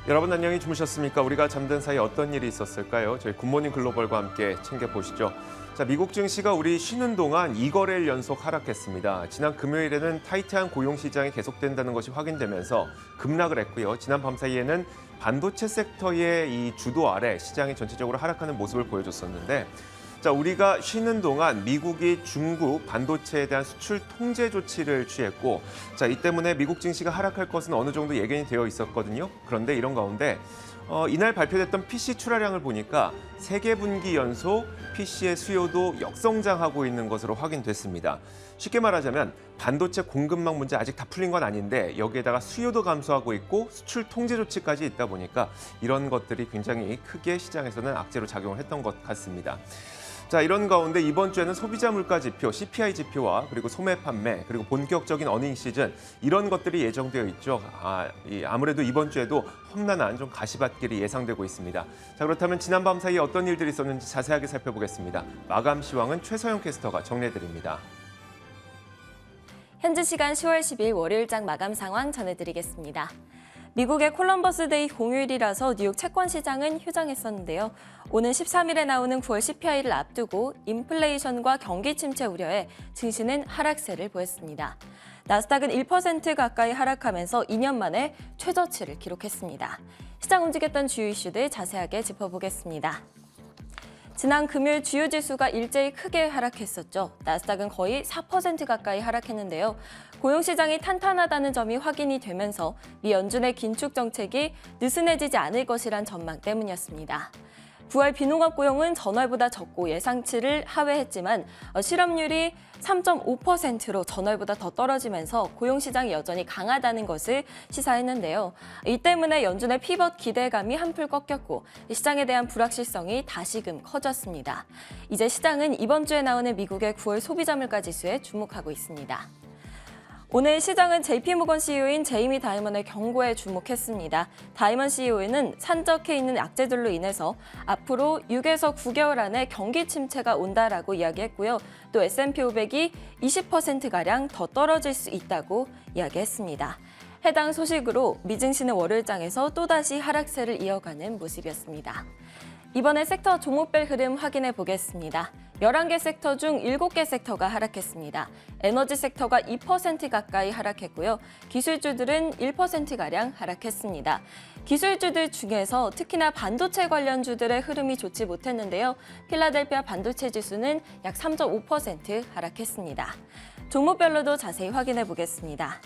여러분 안녕히 주무셨습니까? 우리가 잠든 사이 어떤 일이 있었을까요? 저희 굿모닝 글로벌과 함께 챙겨보시죠. 자, 미국 증시가 우리 쉬는 동안 2거래일 연속 하락했습니다. 지난 금요일에는 타이트한 고용 시장이 계속된다는 것이 확인되면서 급락을 했고요. 지난 밤 사이에는 반도체 섹터의 이 주도 아래 시장이 전체적으로 하락하는 모습을 보여줬었는데, 자, 우리가 쉬는 동안 미국이 중국 반도체에 대한 수출 통제 조치를 취했고, 자, 이 때문에 미국 증시가 하락할 것은 어느 정도 예견이 되어 있었거든요. 그런데 이런 가운데 이날 발표됐던 PC 출하량을 보니까 3개 분기 연속 PC의 수요도 역성장하고 있는 것으로 확인됐습니다. 쉽게 말하자면 반도체 공급망 문제 아직 다 풀린 건 아닌데 여기에다가 수요도 감소하고 있고 수출 통제 조치까지 있다 보니까 이런 것들이 굉장히 크게 시장에서는 악재로 작용을 했던 것 같습니다. 자, 이런 가운데 이번 주에는 소비자 물가 지표, CPI 지표와 그리고 소매 판매, 그리고 본격적인 어닝 시즌 이런 것들이 예정되어 있죠. 아무래도 이번 주에도 험난한 좀 가시밭길이 예상되고 있습니다. 자, 그렇다면 지난밤 사이에 어떤 일들이 있었는지 자세하게 살펴보겠습니다. 마감 시황은 최서영 캐스터가 정리해드립니다. 현지 시간 10월 10일 월요일장 마감 상황 전해드리겠습니다. 미국의 콜럼버스 데이 공휴일이라서 뉴욕 채권 시장은 휴장했었는데요. 오는 13일에 나오는 9월 CPI를 앞두고 인플레이션과 경기 침체 우려에 증시는 하락세를 보였습니다. 나스닥은 1% 가까이 하락하면서 2년 만에 최저치를 기록했습니다. 시장 움직였던 주요 이슈들 자세하게 짚어보겠습니다. 지난 금요일 주요 지수가 일제히 크게 하락했었죠. 나스닥은 거의 4% 가까이 하락했는데요. 고용시장이 탄탄하다는 점이 확인이 되면서 미 연준의 긴축 정책이 느슨해지지 않을 것이란 전망 때문이었습니다. 9월 비농업 고용은 전월보다 적고 예상치를 하회했지만 실업률이 3.5%로 전월보다 더 떨어지면서 고용시장이 여전히 강하다는 것을 시사했는데요. 이 때문에 연준의 피벗 기대감이 한풀 꺾였고 시장에 대한 불확실성이 다시금 커졌습니다. 이제 시장은 이번 주에 나오는 미국의 9월 소비자 물가 지수에 주목하고 있습니다. 오늘 시장은 JP모건 CEO인 제이미 다이먼의 경고에 주목했습니다. 다이먼 CEO는 산적해 있는 악재들로 인해서 앞으로 6에서 9개월 안에 경기 침체가 온다라고 이야기했고요. 또 S&P 500이 20%가량 더 떨어질 수 있다고 이야기했습니다. 해당 소식으로 미증시는 월요일장에서 또다시 하락세를 이어가는 모습이었습니다. 이번에 섹터 종목별 흐름 확인해 보겠습니다. 11개 섹터 중 7개 섹터가 하락했습니다. 에너지 섹터가 2% 가까이 하락했고요. 기술주들은 1%가량 하락했습니다. 기술주들 중에서 특히나 반도체 관련주들의 흐름이 좋지 못했는데요. 필라델피아 반도체 지수는 약 3.5% 하락했습니다. 종목별로도 자세히 확인해 보겠습니다.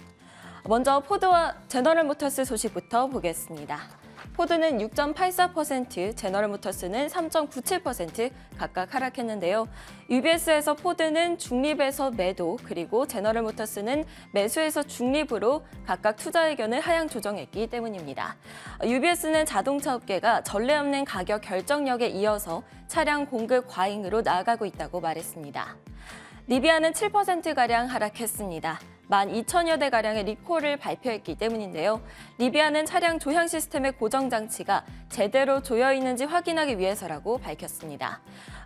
먼저 포드와 제너럴모터스 소식부터 보겠습니다. 포드는 6.84%, 제너럴모터스는 3.97% 각각 하락했는데요. UBS에서 포드는 중립에서 매도, 그리고 제너럴모터스는 매수에서 중립으로 각각 투자 의견을 하향 조정했기 때문입니다. UBS는 자동차 업계가 전례 없는 가격 결정력에 이어서 차량 공급 과잉으로 나아가고 있다고 말했습니다. 리비아는 7%가량 하락했습니다. 12,000여 대가량의 리콜을 발표했기 때문인데요. 리비아는 차량 조향 시스템의 고정 장치가 제대로 조여 있는지 확인하기 위해서라고 밝혔습니다.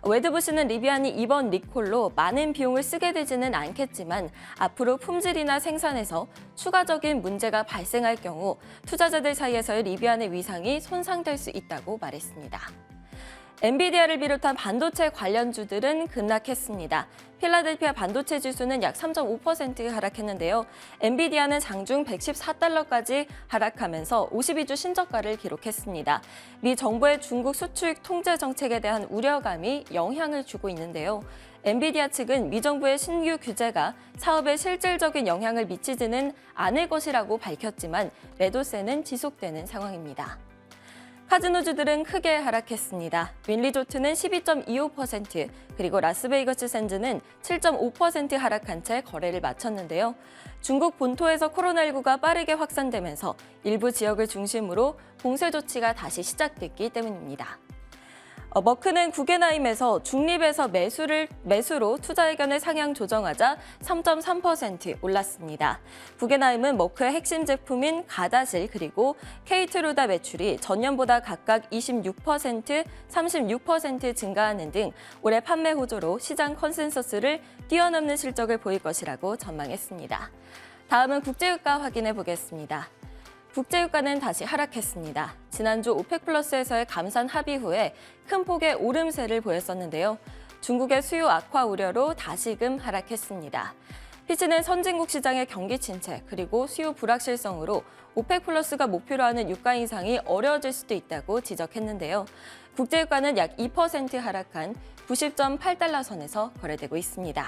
웨드부시는 리비안이 이번 리콜로 많은 비용을 쓰게 되지는 않겠지만 앞으로 품질이나 생산에서 추가적인 문제가 발생할 경우 투자자들 사이에서의 리비안의 위상이 손상될 수 있다고 말했습니다. 엔비디아를 비롯한 반도체 관련주들은 급락했습니다. 필라델피아 반도체 지수는 약 3.5% 하락했는데요. 엔비디아는 장중 114달러까지 하락하면서 52주 신저가를 기록했습니다. 미 정부의 중국 수출 통제 정책에 대한 우려감이 영향을 주고 있는데요. 엔비디아 측은 미 정부의 신규 규제가 사업에 실질적인 영향을 미치지는 않을 것이라고 밝혔지만 매도세는 지속되는 상황입니다. 카지노주들은 크게 하락했습니다. 윈리조트는 12.25%, 그리고 라스베이거스 샌즈는 7.5% 하락한 채 거래를 마쳤는데요. 중국 본토에서 코로나19가 빠르게 확산되면서 일부 지역을 중심으로 봉쇄 조치가 다시 시작됐기 때문입니다. 머크는 구겐하임에서 중립에서 매수로 투자 의견을 상향 조정하자 3.3% 올랐습니다. 구겐하임은 머크의 핵심 제품인 가다실 그리고 케이트루다 매출이 전년보다 각각 26%, 36% 증가하는 등 올해 판매 호조로 시장 컨센서스를 뛰어넘는 실적을 보일 것이라고 전망했습니다. 다음은 국제유가 확인해 보겠습니다. 국제유가는 다시 하락했습니다. 지난주 오펙 플러스에서의 감산 합의 후에 큰 폭의 오름세를 보였었는데요. 중국의 수요 악화 우려로 다시금 하락했습니다. 피치는 선진국 시장의 경기 침체 그리고 수요 불확실성으로 오펙 플러스가 목표로 하는 유가 인상이 어려워질 수도 있다고 지적했는데요. 국제유가는 약 2% 하락한 90.8달러 선에서 거래되고 있습니다.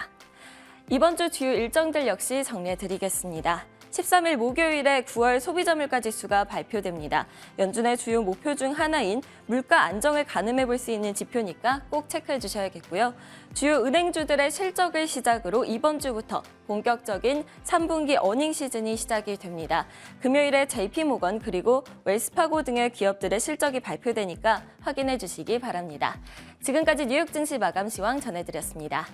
이번 주 주요 일정들 역시 정리해드리겠습니다. 13일 목요일에 9월 소비자 물가 지수가 발표됩니다. 연준의 주요 목표 중 하나인 물가 안정을 가늠해 볼 수 있는 지표니까 꼭 체크해 주셔야겠고요. 주요 은행주들의 실적을 시작으로 이번 주부터 본격적인 3분기 어닝 시즌이 시작이 됩니다. 금요일에 JP모건 그리고 웰스파고 등의 기업들의 실적이 발표되니까 확인해 주시기 바랍니다. 지금까지 뉴욕 증시 마감 시황 전해드렸습니다.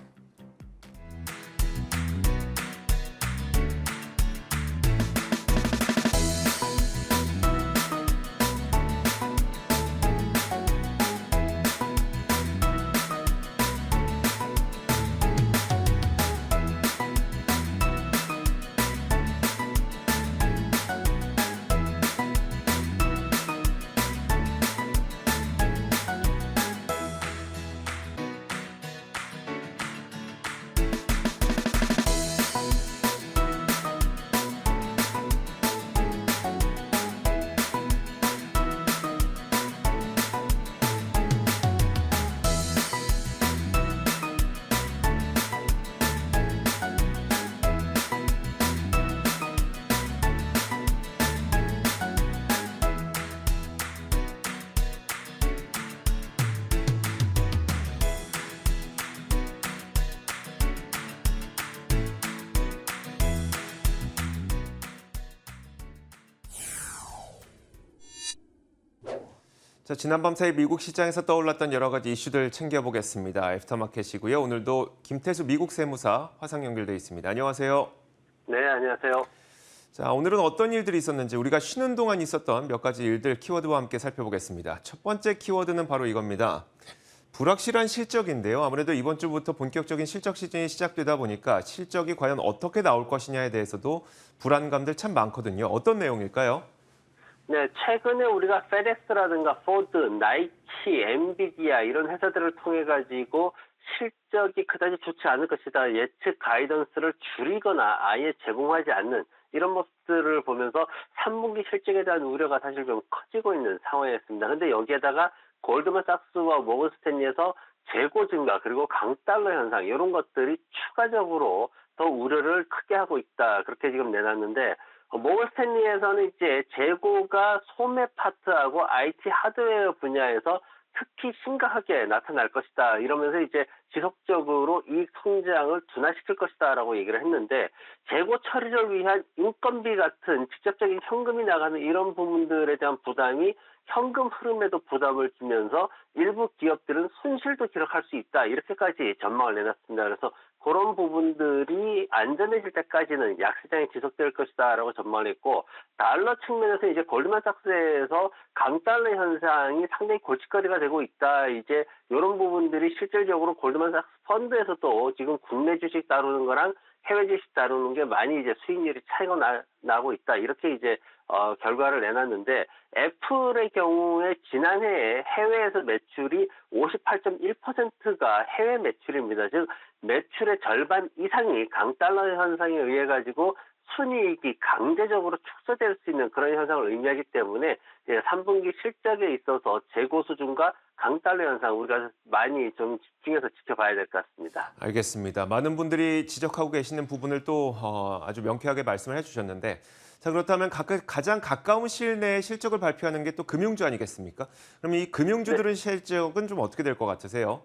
자, 지난밤 사이 미국 시장에서 떠올랐던 여러 가지 이슈들 챙겨보겠습니다. 애프터마켓이고요. 오늘도 김태수 미국 세무사 화상 연결돼 있습니다. 안녕하세요. 네, 안녕하세요. 자, 오늘은 어떤 일들이 있었는지 우리가 쉬는 동안 있었던 몇 가지 일들 키워드와 함께 살펴보겠습니다. 첫 번째 키워드는 바로 이겁니다. 불확실한 실적인데요. 아무래도 이번 주부터 본격적인 실적 시즌이 시작되다 보니까 실적이 과연 어떻게 나올 것이냐에 대해서도 불안감들 참 많거든요. 어떤 내용일까요? 네, 최근에 우리가 페덱스라든가 포드, 나이키, 엔비디아 이런 회사들을 통해 가지고 실적이 그다지 좋지 않을 것이다. 예측 가이던스를 줄이거나 아예 제공하지 않는 이런 모습들을 보면서 3분기 실적에 대한 우려가 사실 좀 커지고 있는 상황이었습니다. 근데 여기에다가 골드만삭스와 모건스탠리에서 재고 증가 그리고 강달러 현상 이런 것들이 추가적으로 더 우려를 크게 하고 있다. 그렇게 지금 내놨는데 모건스탠리에서는 이제 재고가 소매 파트하고 IT 하드웨어 분야에서 특히 심각하게 나타날 것이다. 이러면서 이제 지속적으로 이익 성장을 둔화시킬 것이다라고 얘기를 했는데 재고 처리를 위한 인건비 같은 직접적인 현금이 나가는 이런 부분들에 대한 부담이 현금 흐름에도 부담을 주면서 일부 기업들은 손실도 기록할 수 있다. 이렇게까지 전망을 내놨습니다. 그래서 그런 부분들이 안전해질 때까지는 약시장이 지속될 것이다라고 전망을 했고 달러 측면에서 이제 골드만삭스에서 강달러 현상이 상당히 골칫거리가 되고 있다. 이제 이런 부분들이 실질적으로 골드만삭스 펀드에서도 지금 국내 주식 다루는 거랑 해외 주식 다루는 게 많이 이제 수익률이 차이가 나고 있다. 이렇게 이제 결과를 내놨는데 애플의 경우에 지난해에 해외에서 매출이 58.1%가 해외 매출입니다. 즉 매출의 절반 이상이 강달러 현상에 의해 가지고 순이익이 강제적으로 축소될 수 있는 그런 현상을 의미하기 때문에 3분기 실적에 있어서 재고 수준과 강달러 현상 우리가 많이 좀 집중해서 지켜봐야 될 것 같습니다. 알겠습니다. 많은 분들이 지적하고 계시는 부분을 또 아주 명쾌하게 말씀을 해주셨는데 자, 그렇다면 가장 가까운 시일 내에 실적을 발표하는 게 또 금융주 아니겠습니까? 그럼 이 금융주들은 실적은 좀 어떻게 될 것 같으세요?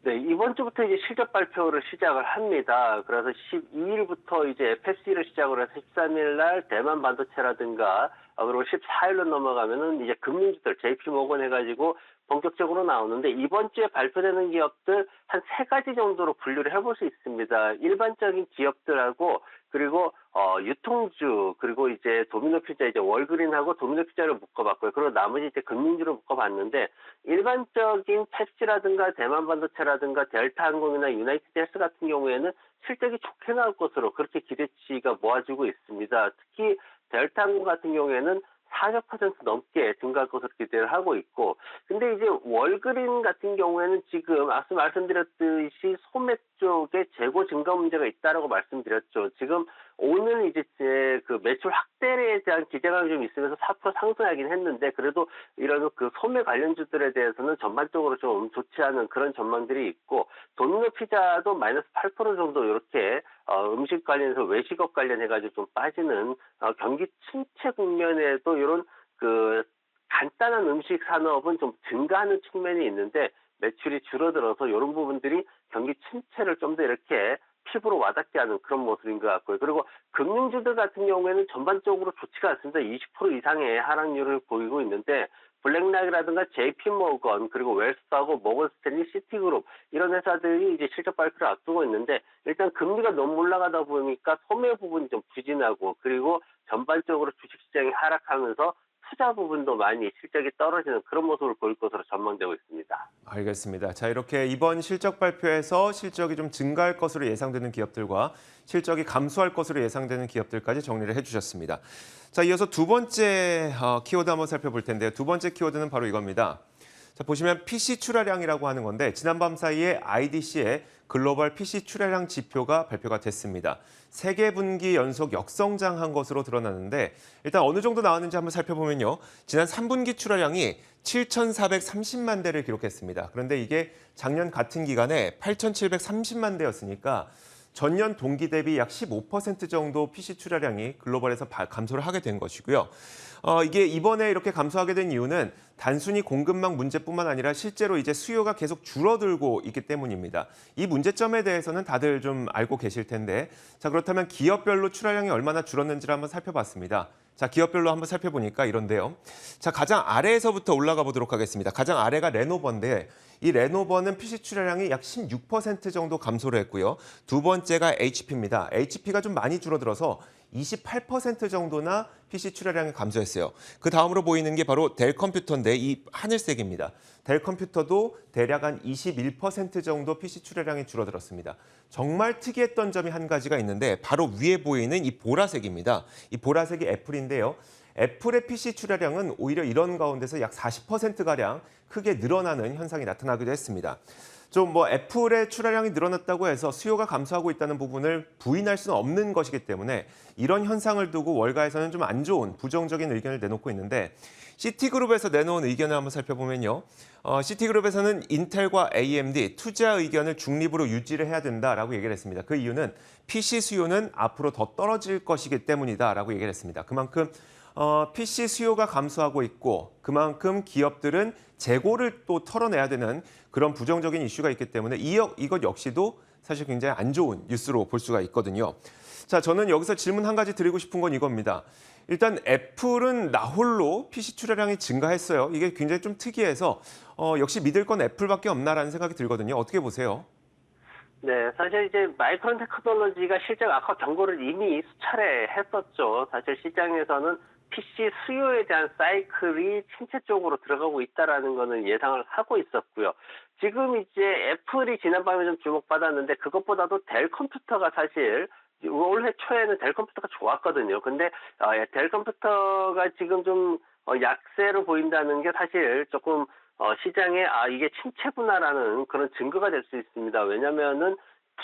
네, 이번 주부터 이제 실적 발표를 시작을 합니다. 그래서 12일부터 이제 FSC를 시작으로 해서 13일 날 대만 반도체라든가 그리고 14일로 넘어가면은 이제 금융주들 JP모건 해가지고 본격적으로 나오는데 이번 주에 발표되는 기업들 한 3가지 정도로 분류를 해볼 수 있습니다. 일반적인 기업들하고 그리고 유통주 그리고 이제 도미노피자 이제 월그린하고 도미노피자를 묶어봤고요. 그리고 나머지 이제 금융주를 묶어봤는데 일반적인 펩시라든가 대만 반도체라든가 델타항공이나 유나이티드 헬스 같은 경우에는 실적이 좋게 나올 것으로 그렇게 기대치가 모아지고 있습니다. 특히 델타항공 같은 경우에는 40% 넘게 증가할 것으로 기대를 하고 있고, 근데 이제 월그린 같은 경우에는 지금 앞서 말씀드렸듯이 소매 쪽에 재고 증가 문제가 있다라고 말씀드렸죠. 지금 오늘 이제 제 그 매출 확대에 대한 기대감이 좀 있으면서 4% 상승하긴 했는데, 그래도 이런 그 소매 관련주들에 대해서는 전반적으로 좀 좋지 않은 그런 전망들이 있고, 도미노 피자도 마이너스 8% 정도 이렇게 음식 관련해서 외식업 관련해가지고 좀 빠지는 경기 침체 국면에도 이런 그 간단한 음식 산업은 좀 증가하는 측면이 있는데 매출이 줄어들어서 이런 부분들이 경기 침체를 좀 더 이렇게 피부로 와닿게 하는 그런 모습인 것 같고요. 그리고 금융주들 같은 경우에는 전반적으로 좋지가 않습니다. 20% 이상의 하락률을 보이고 있는데 블랙락이라든가 JP모건 그리고 웰스파고 모건스탠리 시티그룹 이런 회사들이 이제 실적 발표를 앞두고 있는데 일단 금리가 너무 올라가다 보니까 소매 부분이 좀 부진하고 그리고 전반적으로 주식시장이 하락하면서 투자 부분도 많이 실적이 떨어지는 그런 모습을 보일 것으로 전망되고 있습니다. 알겠습니다. 자, 이렇게 이번 실적 발표에서 실적이 좀 증가할 것으로 예상되는 기업들과 실적이 감소할 것으로 예상되는 기업들까지 정리를 해주셨습니다. 자, 이어서 두 번째 키워드 한번 살펴볼 텐데요. 두 번째 키워드는 바로 이겁니다. 자, 보시면 PC 출하량이라고 하는 건데 지난밤 사이에 IDC의 글로벌 PC 출하량 지표가 발표가 됐습니다. 세 개 분기 연속 역성장한 것으로 드러나는데 일단 어느 정도 나왔는지 한번 살펴보면요. 지난 3분기 출하량이 7,430만 대를 기록했습니다. 그런데 이게 작년 같은 기간에 8,730만 대였으니까 전년 동기 대비 약 15% 정도 PC 출하량이 글로벌에서 감소를 하게 된 것이고요. 이게 이번에 이렇게 감소하게 된 이유는 단순히 공급망 문제뿐만 아니라 실제로 이제 수요가 계속 줄어들고 있기 때문입니다. 이 문제점에 대해서는 다들 좀 알고 계실 텐데, 자, 그렇다면 기업별로 출하량이 얼마나 줄었는지를 한번 살펴봤습니다. 자, 기업별로 한번 살펴보니까 이런데요. 자, 가장 아래에서부터 올라가 보도록 하겠습니다. 가장 아래가 레노버인데 이 레노버는 PC 출하량이 약 16% 정도 감소를 했고요. 두 번째가 HP입니다. HP가 좀 많이 줄어들어서 28% 정도나 PC 출하량이 감소했어요. 그 다음으로 보이는 게 바로 델 컴퓨터인데 이 하늘색입니다. 델 컴퓨터도 대략 한 21% 정도 PC 출하량이 줄어들었습니다. 정말 특이했던 점이 한 가지가 있는데 바로 위에 보이는 이 보라색입니다. 이 보라색이 애플인데요. 애플의 PC 출하량은 오히려 이런 가운데서 약 40%가량 크게 늘어나는 현상이 나타나기도 했습니다. 좀 애플의 출하량이 늘어났다고 해서 수요가 감소하고 있다는 부분을 부인할 수는 없는 것이기 때문에 이런 현상을 두고 월가에서는 좀 안 좋은 부정적인 의견을 내놓고 있는데 시티그룹에서 내놓은 의견을 한번 살펴보면요. 시티그룹에서는 인텔과 AMD 투자 의견을 중립으로 유지를 해야 된다라고 얘기를 했습니다. 그 이유는 PC 수요는 앞으로 더 떨어질 것이기 때문이다라고 얘기를 했습니다. 그만큼 PC 수요가 감소하고 있고 그만큼 기업들은 재고를 또 털어내야 되는 그런 부정적인 이슈가 있기 때문에 이것 역시도 사실 굉장히 안 좋은 뉴스로 볼 수가 있거든요. 자, 저는 여기서 질문 한 가지 드리고 싶은 건 이겁니다. 일단 애플은 나홀로 PC 출하량이 증가했어요. 이게 굉장히 좀 특이해서 역시 믿을 건 애플밖에 없나라는 생각이 들거든요. 어떻게 보세요? 네, 사실 이제 마이크론 테크놀로지가 실적 악화 경고를 이미 수차례 했었죠. 사실 시장에서는 PC 수요에 대한 사이클이 침체 쪽으로 들어가고 있다라는 거는 예상을 하고 있었고요. 지금 이제 애플이 지난밤에 좀 주목받았는데 그것보다도 델 컴퓨터가 사실 올해 초에는 델 컴퓨터가 좋았거든요. 근데 델 컴퓨터가 지금 좀 약세로 보인다는 게 사실 조금 시장에 이게 침체구나라는 그런 증거가 될 수 있습니다. 왜냐면은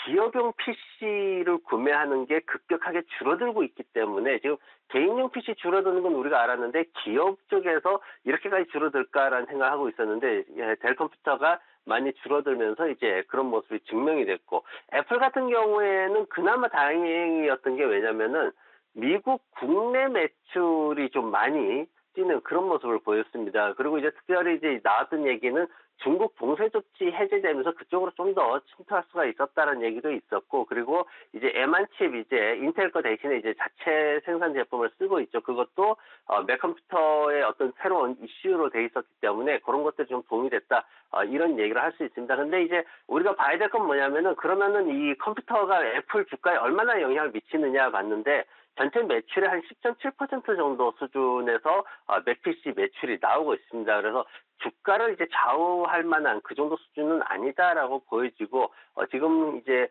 기업용 PC를 구매하는 게 급격하게 줄어들고 있기 때문에 지금 개인용 PC 줄어드는 건 우리가 알았는데 기업 쪽에서 이렇게까지 줄어들까라는 생각을 하고 있었는데 델 컴퓨터가 많이 줄어들면서 이제 그런 모습이 증명이 됐고 애플 같은 경우에는 그나마 다행이었던 게 왜냐면은 미국 국내 매출이 좀 많이 뛰는 그런 모습을 보였습니다. 그리고 이제 특별히 이제 나왔던 얘기는 중국 봉쇄 조치 해제되면서 그쪽으로 좀 더 침투할 수가 있었다는 얘기도 있었고, 그리고 이제 M1칩 이제 인텔 거 대신에 이제 자체 생산 제품을 쓰고 있죠. 그것도 맥 컴퓨터의 어떤 새로운 이슈로 돼 있었기 때문에 그런 것들이 좀 도움이 됐다. 이런 얘기를 할 수 있습니다. 근데 이제 우리가 봐야 될 건 뭐냐면은 그러면은 이 컴퓨터가 애플 주가에 얼마나 영향을 미치느냐 봤는데 전체 매출의 한 10.7% 정도 수준에서 맥PC 매출이 나오고 있습니다. 그래서 주가를 이제 좌우할 만한 그 정도 수준은 아니다라고 보여지고 지금 이제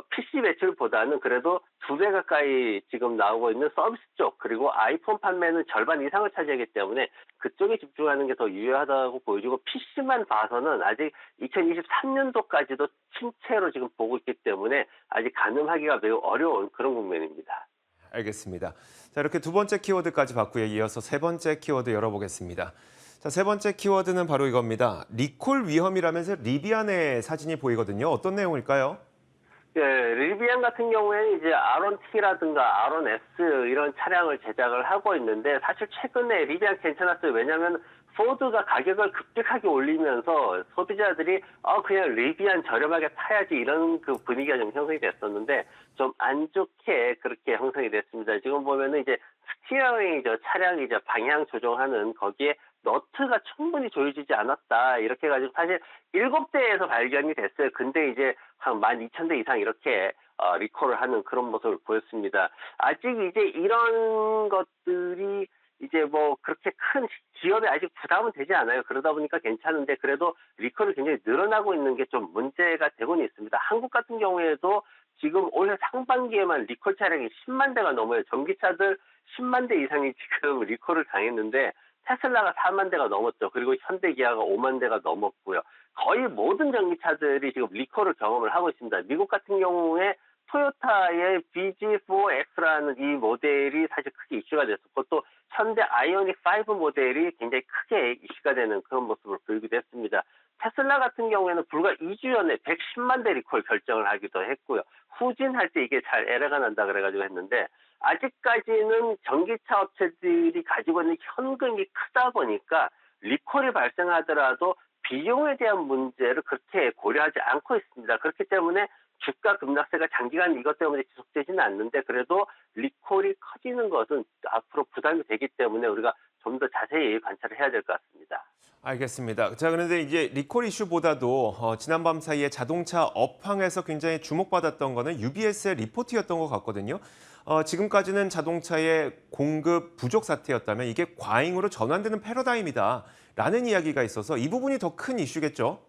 PC 매출보다는 그래도 2배 가까이 지금 나오고 있는 서비스 쪽 그리고 아이폰 판매는 절반 이상을 차지하기 때문에 그쪽에 집중하는 게 더 유효하다고 보여지고 PC만 봐서는 아직 2023년도까지도 침체로 지금 보고 있기 때문에 아직 가늠하기가 매우 어려운 그런 국면입니다. 알겠습니다. 자, 이렇게 두 번째 키워드까지 봤고요. 이어서 세 번째 키워드 열어보겠습니다. 자, 세 번째 키워드는 바로 이겁니다. 리콜 위험이라면서 리비안의 사진이 보이거든요. 어떤 내용일까요? 예, 리비안 같은 경우에는 이제 R1T라든가 R1S 이런 차량을 제작을 하고 있는데 사실 최근에 리비안 괜찮았어요. 왜냐하면 포드가 가격을 급격하게 올리면서 소비자들이 그냥 리비안 저렴하게 타야지 이런 그 분위기가 좀 형성이 됐었는데 좀 안 좋게 그렇게 형성이 됐습니다. 지금 보면은 이제 스티어링이죠. 차량이 이제 방향 조정하는 거기에 너트가 충분히 조여지지 않았다. 이렇게 해가지고 사실 7대에서 발견이 됐어요. 근데 이제 한 12,000대 이상 이렇게 리콜을 하는 그런 모습을 보였습니다. 아직 이제 이런 것들이 이제 뭐 그렇게 큰 기업에 아직 부담은 되지 않아요. 그러다 보니까 괜찮은데 그래도 리콜이 굉장히 늘어나고 있는 게 좀 문제가 되고는 있습니다. 한국 같은 경우에도 지금 올해 상반기에만 리콜 차량이 10만 대가 넘어요. 전기차들 10만 대 이상이 지금 리콜을 당했는데 테슬라가 4만 대가 넘었죠. 그리고 현대 기아가 5만 대가 넘었고요. 거의 모든 전기차들이 지금 리콜을 경험을 하고 있습니다. 미국 같은 경우에 토요타의 BG4X라는 이 모델이 사실 크게 이슈가 됐었고 또 현대 아이오닉 5 모델이 굉장히 크게 이슈가 되는 그런 모습을 보이기도 했습니다. 테슬라 같은 경우에는 불과 2주 전에 110만 대 리콜 결정을 하기도 했고요. 후진할 때 이게 잘 에러가 난다 그래가지고 했는데 아직까지는 전기차 업체들이 가지고 있는 현금이 크다 보니까 리콜이 발생하더라도 비용에 대한 문제를 그렇게 고려하지 않고 있습니다. 그렇기 때문에 주가 급락세가 장기간 이것 때문에 지속되지는 않는데 그래도 리콜이 커지는 것은 앞으로 부담이 되기 때문에 우리가 좀 더 자세히 관찰을 해야 될 것 같습니다. 알겠습니다. 자, 그런데 이제 리콜 이슈보다도 지난밤 사이에 자동차 업황에서 굉장히 주목받았던 거는 UBS의 리포트였던 것 같거든요. 지금까지는 자동차의 공급 부족 사태였다면 이게 과잉으로 전환되는 패러다임이다라는 이야기가 있어서 이 부분이 더 큰 이슈겠죠?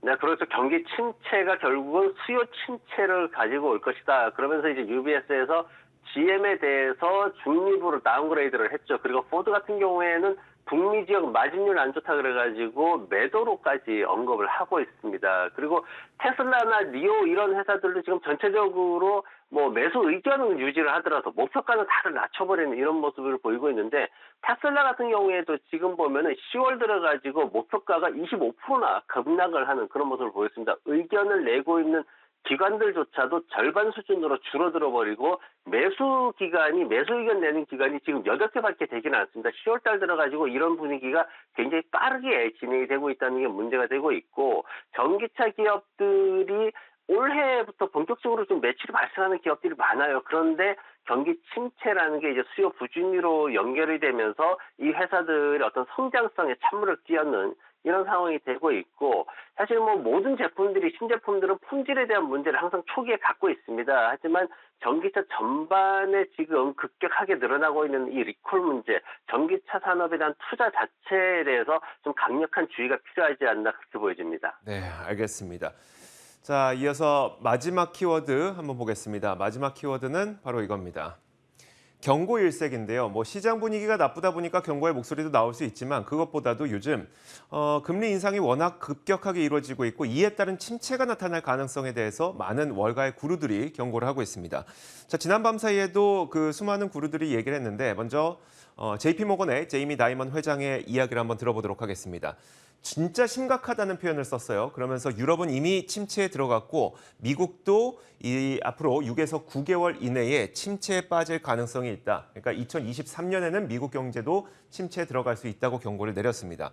네, 그래서 경기 침체가 결국은 수요 침체를 가지고 올 것이다. 그러면서 이제 UBS에서 GM에 대해서 중립으로 다운그레이드를 했죠. 그리고 포드 같은 경우에는 북미 지역 마진율 안 좋다 그래가지고 매도로까지 언급을 하고 있습니다. 그리고 테슬라나 리오 이런 회사들도 지금 전체적으로 뭐 매수 의견은 유지를 하더라도 목표가는 다들 낮춰버리는 이런 모습을 보이고 있는데 테슬라 같은 경우에도 지금 보면은 10월 들어가지고 목표가가 25%나 급락을 하는 그런 모습을 보였습니다. 의견을 내고 있는 기관들조차도 절반 수준으로 줄어들어 버리고 매수 의견 내는 기간이 지금 8개밖에 되지는 않습니다. 10월 달 들어가지고 이런 분위기가 굉장히 빠르게 진행이 되고 있다는 게 문제가 되고 있고 전기차 기업들이 올해부터 본격적으로 좀 매출이 발생하는 기업들이 많아요. 그런데 경기 침체라는 게 이제 수요 부진으로 연결이 되면서 이 회사들의 어떤 성장성에 찬물을 끼얹는 이런 상황이 되고 있고 사실 뭐 모든 제품들이 신제품들은 품질에 대한 문제를 항상 초기에 갖고 있습니다. 하지만 전기차 전반에 지금 급격하게 늘어나고 있는 이 리콜 문제, 전기차 산업에 대한 투자 자체에 대해서 좀 강력한 주의가 필요하지 않나 그렇게 보여집니다. 네, 알겠습니다. 자, 이어서 마지막 키워드 한번 보겠습니다. 마지막 키워드는 바로 이겁니다. 경고 일색인데요. 뭐 시장 분위기가 나쁘다 보니까 경고의 목소리도 나올 수 있지만 그것보다도 요즘 금리 인상이 워낙 급격하게 이루어지고 있고 이에 따른 침체가 나타날 가능성에 대해서 많은 월가의 구루들이 경고를 하고 있습니다. 자, 지난밤 사이에도 그 수많은 구루들이 얘기를 했는데 먼저 JP모건의 제이미 다이먼 회장의 이야기를 한번 들어보도록 하겠습니다. 진짜 심각하다는 표현을 썼어요. 그러면서 유럽은 이미 침체에 들어갔고 미국도 앞으로 6에서 9개월 이내에 침체에 빠질 가능성이 있다. 그러니까 2023년에는 미국 경제도 침체에 들어갈 수 있다고 경고를 내렸습니다.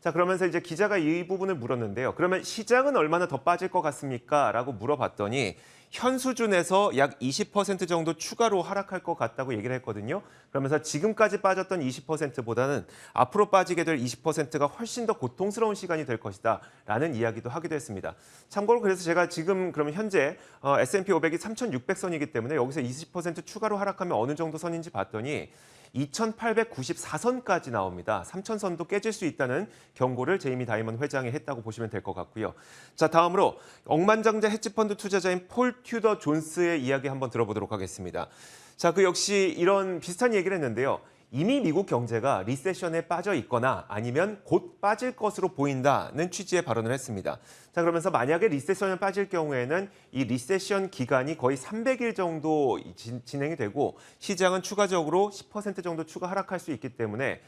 자, 그러면서 이제 기자가 이 부분을 물었는데요. 그러면 시장은 얼마나 더 빠질 것 같습니까? 라고 물어봤더니 현 수준에서 약 20% 정도 추가로 하락할 것 같다고 얘기를 했거든요. 그러면서 지금까지 빠졌던 20%보다는 앞으로 빠지게 될 20%가 훨씬 더 고통스러운 시간이 될 것이다 라는 이야기도 하기도 했습니다. 참고로 그래서 제가 지금 그러면 현재 S&P 500이 3,600선이기 때문에 여기서 20% 추가로 하락하면 어느 정도 선인지 봤더니 2,894선까지 나옵니다. 3,000선도 깨질 수 있다는 경고를 제이미 다이먼 회장이 했다고 보시면 될 것 같고요. 자, 다음으로 억만장자 헤지펀드 투자자인 폴 튜더 존스의 이야기 한번 들어보도록 하겠습니다. 자, 그 역시 이런 비슷한 얘기를 했는데요. 이미 미국 경제가 리세션에 빠져 있거나 아니면 곧 빠질 것으로 보인다는 취지의 발언을 했습니다. 자, 그러면서 만약에 리세션에 빠질 경우에는 이 리세션 기간이 거의 300일 정도 진행이 되고 시장은 추가적으로 10% 정도 추가 하락할 수 있기 때문에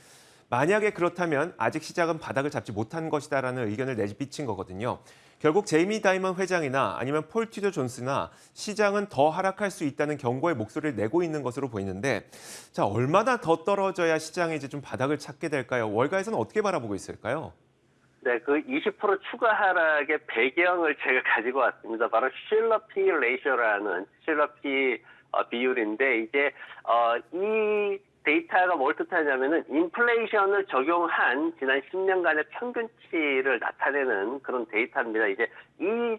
만약에 그렇다면 아직 시장은 바닥을 잡지 못한 것이다라는 의견을 내비친 거거든요. 결국 제이미 다이먼 회장이나 아니면 폴 튜더 존스나 시장은 더 하락할 수 있다는 경고의 목소리를 내고 있는 것으로 보이는데 자, 얼마나 더 떨어져야 시장이 이제 좀 바닥을 찾게 될까요? 월가에서는 어떻게 바라보고 있을까요? 네, 그 20% 추가 하락의 배경을 제가 가지고 왔습니다. 바로 실러피 레이셔라는 실러피 비율인데 이제 이 데이터가 뭘 뜻하냐면은 인플레이션을 적용한 지난 10년간의 평균치를 나타내는 그런 데이터입니다. 이제 이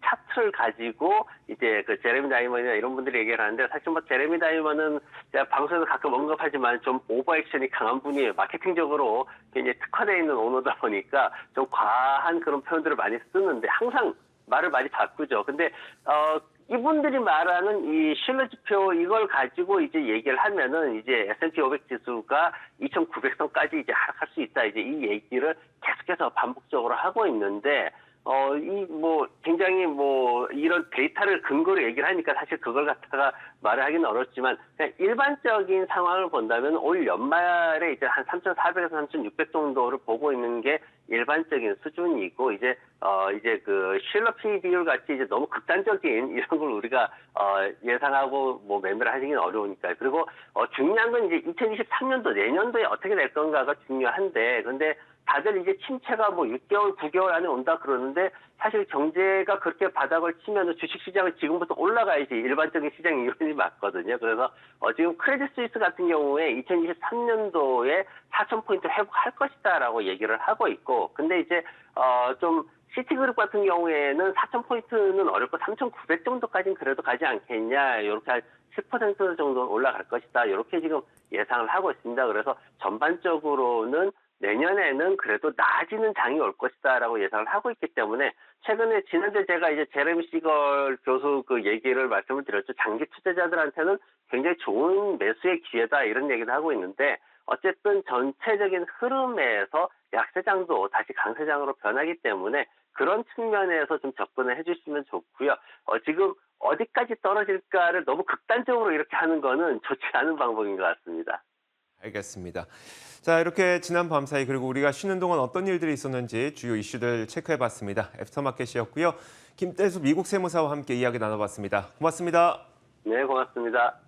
차트를 가지고 이제 그 제레미 다이먼이나 이런 분들이 얘기를 하는데 사실 뭐 제레미 다이먼은 제가 방송에서 가끔 언급하지만 좀 오버액션이 강한 분이에요. 마케팅적으로 굉장히 특화되어 있는 오너다 보니까 좀 과한 그런 표현들을 많이 쓰는데 항상 말을 많이 바꾸죠. 근데 이분들이 말하는 이 신뢰 지표 이걸 가지고 이제 얘기를 하면은 이제 S&P 500 지수가 2,900선까지 이제 하락할 수 있다. 이제 이 얘기를 계속해서 반복적으로 하고 있는데 이 뭐 굉장히 뭐 이런 데이터를 근거로 얘기를 하니까 사실 그걸 갖다가 말을 하기는 어렵지만 그냥 일반적인 상황을 본다면 올 연말에 이제 한 3,400에서 3,600 정도를 보고 있는 게 일반적인 수준이고 이제 그 실러피 비율 같이 이제 너무 극단적인 이런 걸 우리가 예상하고 뭐 매매를 하기는 어려우니까요. 그리고 중요한 건 이제 2023년도 내년도에 어떻게 될 건가가 중요한데 근데 다들 이제 침체가 뭐 6개월, 9개월 안에 온다 그러는데 사실 경제가 그렇게 바닥을 치면 주식시장은 지금부터 올라가야지 일반적인 시장 이론이 맞거든요. 그래서 지금 크레딧 스위스 같은 경우에 2023년도에 4,000포인트 회복할 것이다라고 얘기를 하고 있고 근데 이제 좀 시티그룹 같은 경우에는 4,000포인트는 어렵고 3,900 정도까지는 그래도 가지 않겠냐. 이렇게 한 10% 정도 올라갈 것이다. 이렇게 지금 예상을 하고 있습니다. 그래서 전반적으로는 내년에는 그래도 나아지는 장이 올 것이다라고 예상을 하고 있기 때문에 최근에 지난주에 제가 이제 제레미 시걸 교수 그 얘기를 말씀을 드렸죠. 장기 투자자들한테는 굉장히 좋은 매수의 기회다 이런 얘기를 하고 있는데 어쨌든 전체적인 흐름에서 약세장도 다시 강세장으로 변하기 때문에 그런 측면에서 좀 접근을 해주시면 좋고요. 지금 어디까지 떨어질까를 너무 극단적으로 이렇게 하는 거는 좋지 않은 방법인 것 같습니다. 알겠습니다. 자, 이렇게 지난 밤 사이 그리고 우리가 쉬는 동안 어떤 일들이 있었는지 주요 이슈들 체크해봤습니다. 애프터마켓이었고요. 김태수 미국 세무사와 함께 이야기 나눠봤습니다. 고맙습니다. 네, 고맙습니다.